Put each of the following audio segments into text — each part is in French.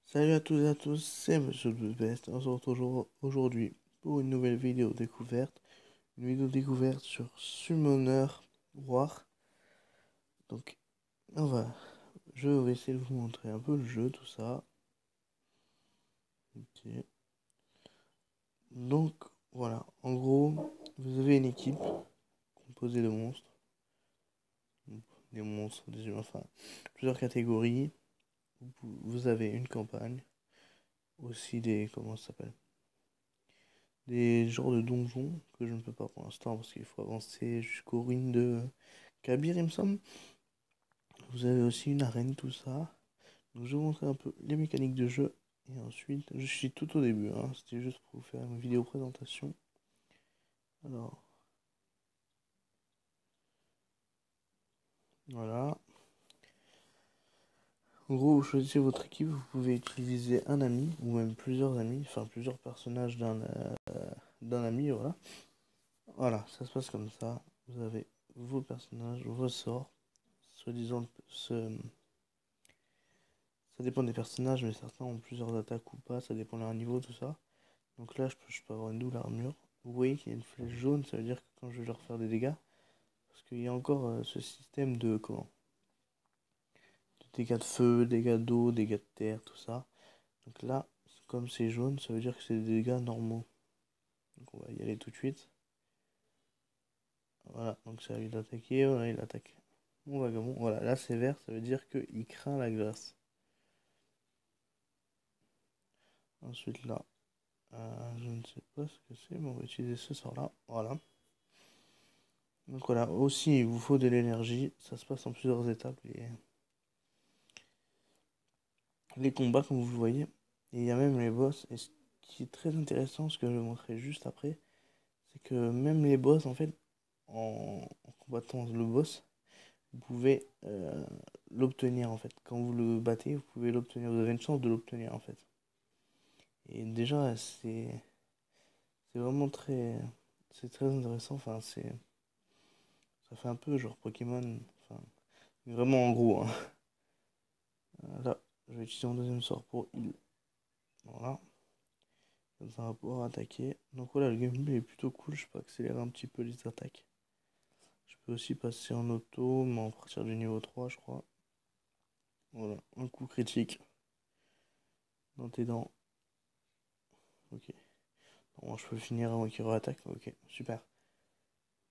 Salut à tous et à tous, c'est Monsieur le Best. On se retrouve aujourd'hui pour une nouvelle vidéo découverte. Une vidéo découverte sur Summoner War. Donc, on va, je vais essayer de vous montrer un peu le jeu, tout ça. Ok. Donc, voilà. En gros, vous avez une équipe composée de monstres. Des monstres, des humains, enfin, plusieurs catégories. Vous avez une campagne. Aussi des, comment ça s'appelle? Des genres de donjons que je ne peux pas pour l'instant parce qu'il faut avancer jusqu'aux ruines de Kabir, il me semble. Vous avez aussi une arène, tout ça. Donc je vais vous montrer un peu les mécaniques de jeu. Et ensuite, je suis tout au début, hein. C'était juste pour vous faire une vidéo présentation. Alors, voilà. En gros, vous choisissez votre équipe. Vous pouvez utiliser un ami ou même plusieurs amis. Enfin, plusieurs personnages d'un ami, voilà. Voilà, ça se passe comme ça. Vous avez vos personnages, vos sorts. Soi-disant, ça dépend des personnages, mais certains ont plusieurs attaques ou pas, ça dépend de leur niveau, tout ça. Donc là, je peux avoir une double armure. Vous voyez qu'il y a une flèche jaune, ça veut dire que quand je vais leur faire des dégâts, parce qu'il y a encore ce système de, comment? De dégâts de feu, dégâts d'eau, dégâts de terre, tout ça. Donc là, comme c'est jaune, ça veut dire que c'est des dégâts normaux. Donc on va y aller tout de suite. Voilà, donc ça lui d'attaquer, voilà, il attaque. Mon vagabond, voilà, là c'est vert, ça veut dire qu'il craint la glace. Ensuite là, je ne sais pas ce que c'est, mais on va utiliser ce sort-là. Voilà. Donc voilà, aussi il vous faut de l'énergie. Ça se passe en plusieurs étapes, les combats comme vous le voyez. Et il y a même les boss. Et ce qui est très intéressant, ce que je vais vous montrer juste après, c'est que même les boss, en fait, en combattant le boss, vous pouvez l'obtenir en fait. Quand vous le battez, vous pouvez l'obtenir. Vous avez une chance de l'obtenir en fait. Et déjà, c'est vraiment très. C'est très intéressant. Enfin, ça fait un peu genre Pokémon. Enfin, vraiment en gros, hein. Là, je vais utiliser mon deuxième sort pour heal. Voilà. Comme ça, on va pouvoir attaquer. Donc voilà, le gameplay est plutôt cool. Je peux accélérer un petit peu les attaques. Je peux aussi passer en auto, mais à partir du niveau 3, je crois. Voilà, un coup critique dans tes dents. Ok. Bon, je peux finir avant qu'il re-attaque. Ok, super.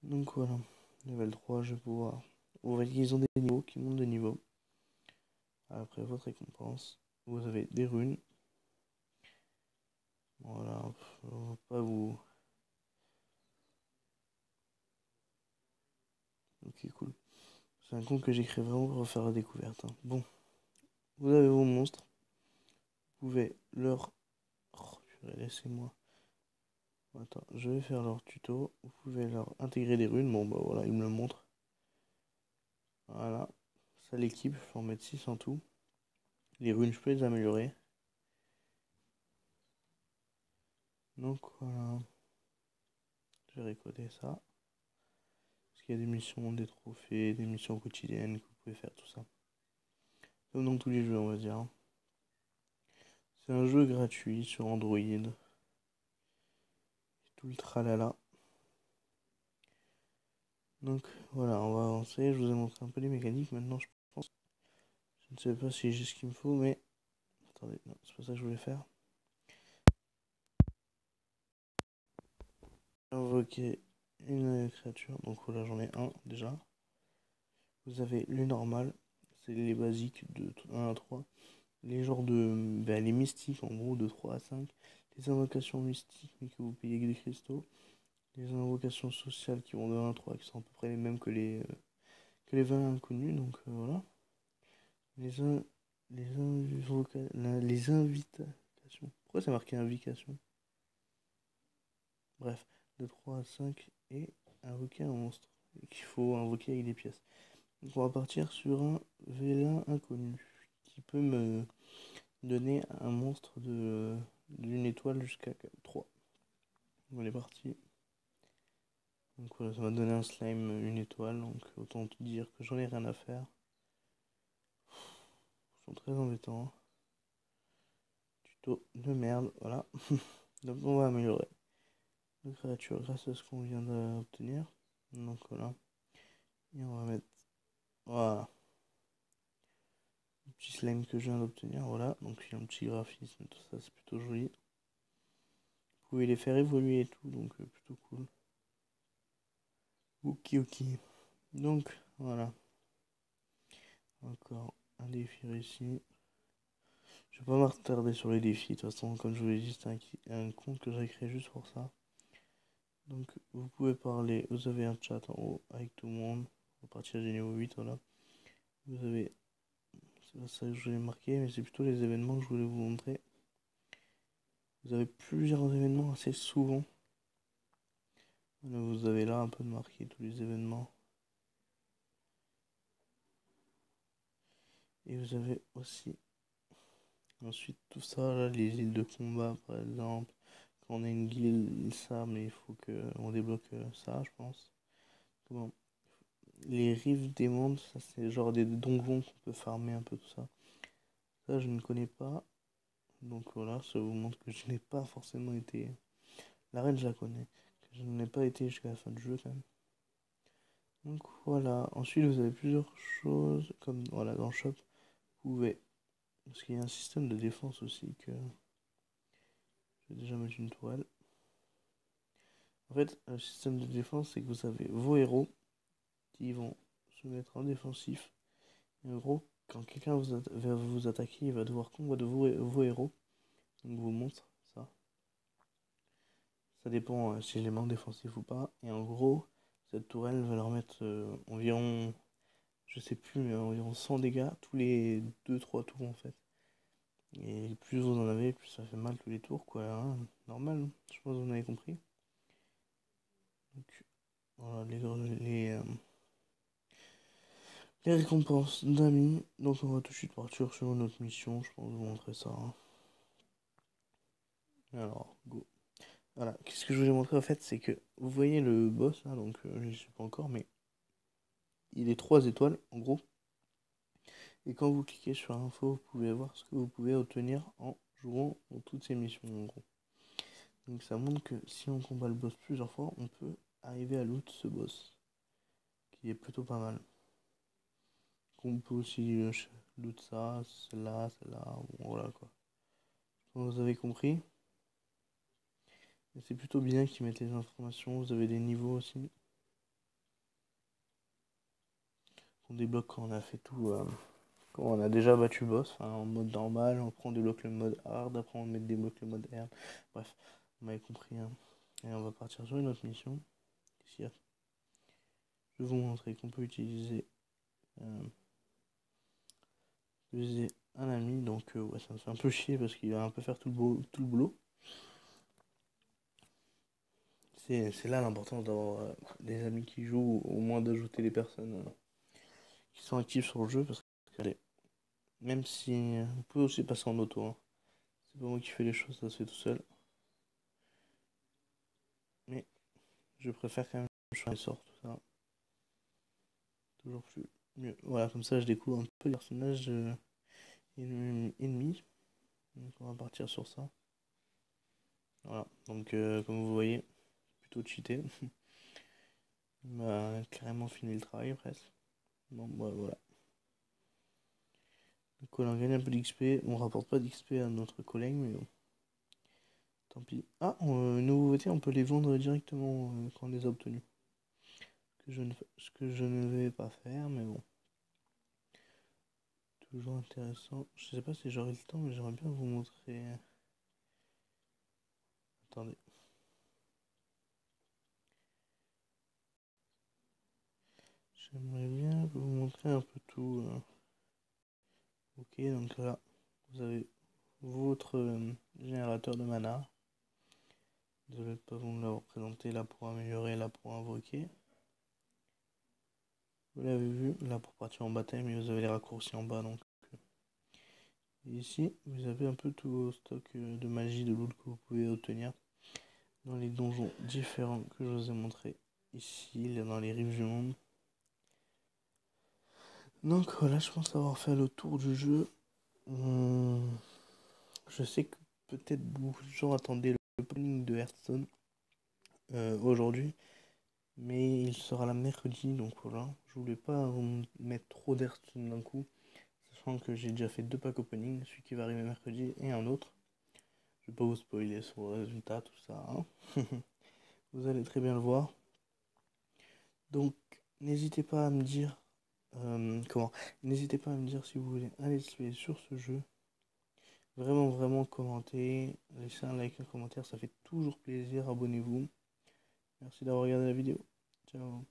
Donc voilà, level 3, je vais pouvoir. Vous voyez qu'ils ont des niveaux qui montent de niveau. Après votre récompense, vous avez des runes. Voilà, on va pas vous. Ok, cool. C'est un compte que j'ai créé vraiment pour faire la découverte, hein. Bon, vous avez vos monstres. Vous pouvez leur. Oh, laissez-moi. Attends, je vais faire leur tuto. Vous pouvez leur intégrer des runes. Bon, bah voilà, ils me le montrent. Voilà. Ça l'équipe, je peux en mettre 6 en tout. Les runes, je peux les améliorer. Donc voilà. Je vais recoder ça. Parce qu'il y a des missions, des trophées, des missions quotidiennes que vous pouvez faire, tout ça. Comme dans tous les jeux, on va dire. C'est un jeu gratuit sur Android. Et tout le tralala. Donc voilà, on va avancer. Je vous ai montré un peu les mécaniques. Maintenant, je pense. Je ne sais pas si j'ai ce qu'il me faut, mais. Attendez, non, c'est pas ça que je voulais faire. Invoquer une créature. Donc voilà, j'en ai un déjà. Vous avez le normal. C'est les basiques de 1 à 3. Les genres de. Ben, les mystiques, en gros, de 3 à 5. Les invocations mystiques, mais que vous payez avec des cristaux. Les invocations sociales qui vont de 1 à 3, qui sont à peu près les mêmes que les 20 inconnus. Donc voilà. Les, in- les invitations. Pourquoi c'est marqué invitation? Bref, de 3 à 5 et invoquer un monstre. Et qu'il faut invoquer avec des pièces. Donc on va partir sur un vélin inconnu. Qui peut me donner un monstre d'une étoile jusqu'à 3. On est parti. Donc voilà, ça m'a donné un slime, une étoile, donc autant te dire que j'en ai rien à faire. Ils sont très embêtants. plutôt de merde, voilà. Donc on va améliorer nos créatures grâce à ce qu'on vient d'obtenir. Donc voilà. Et on va mettre, voilà, le petit slime que je viens d'obtenir, voilà. Donc il y a un petit graphisme, tout ça, c'est plutôt joli. Vous pouvez les faire évoluer et tout, donc plutôt cool. Ok. Donc voilà. Encore un défi réussi. Je vais pas m'attarder sur les défis, de toute façon, comme je vous l'ai dit, c'est un compte que j'ai créé juste pour ça. Donc vous pouvez parler, vous avez un chat en haut avec tout le monde, à partir du niveau 8, voilà. Vous avez, c'est pas ça que je voulais marquer, mais c'est plutôt les événements que je voulais vous montrer. Vous avez plusieurs événements assez souvent. Vous avez là un peu de marqué tous les événements. Et vous avez aussi ensuite tout ça, là, les îles de combat par exemple. Quand on a une guilde, ça, mais il faut qu'on débloque ça, je pense. Comment? Les rives des mondes, ça c'est genre des donjons qu'on peut farmer un peu tout ça. Ça je ne connais pas. Donc voilà, ça vous montre que je n'ai pas forcément été. L'arène je la connais. Que je n'ai pas été jusqu'à la fin du jeu quand même. Donc voilà. Ensuite vous avez plusieurs choses. Comme voilà dans le shop. Vous pouvez. Parce qu'il y a un système de défense aussi que. Je vais déjà mettre une toile. En fait, le système de défense, c'est que vous avez vos héros qui vont se mettre en défensif. Et en gros, quand quelqu'un va vous attaquer, il va devoir combattre vos héros. Donc vous montre ça. Ça dépend si je les mets en défensif ou pas. Et en gros, cette tourelle va leur mettre environ, je sais plus, mais environ 100 dégâts tous les 2-3 tours en fait. Et plus vous en avez, plus ça fait mal tous les tours, quoi. Hein. Normal, je pense que vous en avez compris. Donc voilà, les récompenses d'amis. Donc on va tout de suite partir sur notre mission. Je pense vous montrer ça. Hein. Alors, go. Voilà, qu'est-ce que je voulais montrer en fait, c'est que vous voyez le boss là, donc je ne sais pas encore, mais il est 3 étoiles en gros. Et quand vous cliquez sur info, vous pouvez voir ce que vous pouvez obtenir en jouant dans toutes ces missions en gros. Donc ça montre que si on combat le boss plusieurs fois, on peut arriver à loot ce boss, qui est plutôt pas mal. On peut aussi loot ça, celle-là, bon, voilà quoi. Vous avez compris. Et c'est plutôt bien qu'ils mettent les informations, vous avez des niveaux aussi. On débloque quand on a fait tout. Quand on a déjà battu le boss, en mode normal, après on débloque le mode hard, après on débloque le mode hard. Bref, vous m'avez compris. Hein. Et on va partir sur une autre mission. Ici, je vais vous montrer qu'on peut euh, utiliser un ami. Donc ouais, ça me fait un peu chier parce qu'il va un peu faire tout le boulot. C'est là l'importance d'avoir des amis qui jouent, au moins d'ajouter les personnes qui sont actives sur le jeu. Parce que allez, même si vous pouvez aussi passer en auto. Hein. C'est pas moi qui fais les choses, ça se fait tout seul. Mais je préfère quand même choisir les sorts, tout ça. Toujours plus mieux. Voilà, comme ça je découvre un peu les personnages ennemis. Donc on va partir sur ça. Voilà, donc comme vous voyez, plutôt cheaté. Il m'a carrément fini le travail presque. Bon, bah, voilà. Donc on a gagné un peu d'XP. On rapporte pas d'XP à notre collègue, mais bon. Tant pis. Ah, nouveauté, on peut les vendre directement quand on les a obtenus. Ce que je ne vais pas faire, mais bon. Toujours intéressant. Je sais pas si j'aurai le temps, mais j'aimerais bien vous montrer. Attendez. J'aimerais bien vous montrer un peu tout. Ok, donc là, vous avez votre générateur de mana. Désolé de ne pas vous l'avoir présenté là pour améliorer, là pour invoquer. Vous l'avez vu, là pour partir en bataille, mais vous avez les raccourcis en bas donc. Et ici, vous avez un peu tout vos stocks de magie, de loot que vous pouvez obtenir dans les donjons différents que je vous ai montré ici, là, dans les rives du monde. Donc voilà, je pense avoir fait le tour du jeu. Je sais que peut-être beaucoup de gens attendaient l'opening de Hearthstone aujourd'hui, mais il sera là mercredi, donc voilà. Je voulais pas mettre trop d'Hearthstone d'un coup, sachant que j'ai déjà fait 2 packs opening, celui qui va arriver mercredi et un autre. Je vais pas vous spoiler sur le résultat, tout ça, hein. Vous allez très bien le voir. Donc, n'hésitez pas à me dire N'hésitez pas à me dire si vous voulez un let's play sur ce jeu. Vraiment, vraiment commentez, laissez un like, un commentaire, ça fait toujours plaisir. Abonnez-vous. Merci d'avoir regardé la vidéo. Ciao.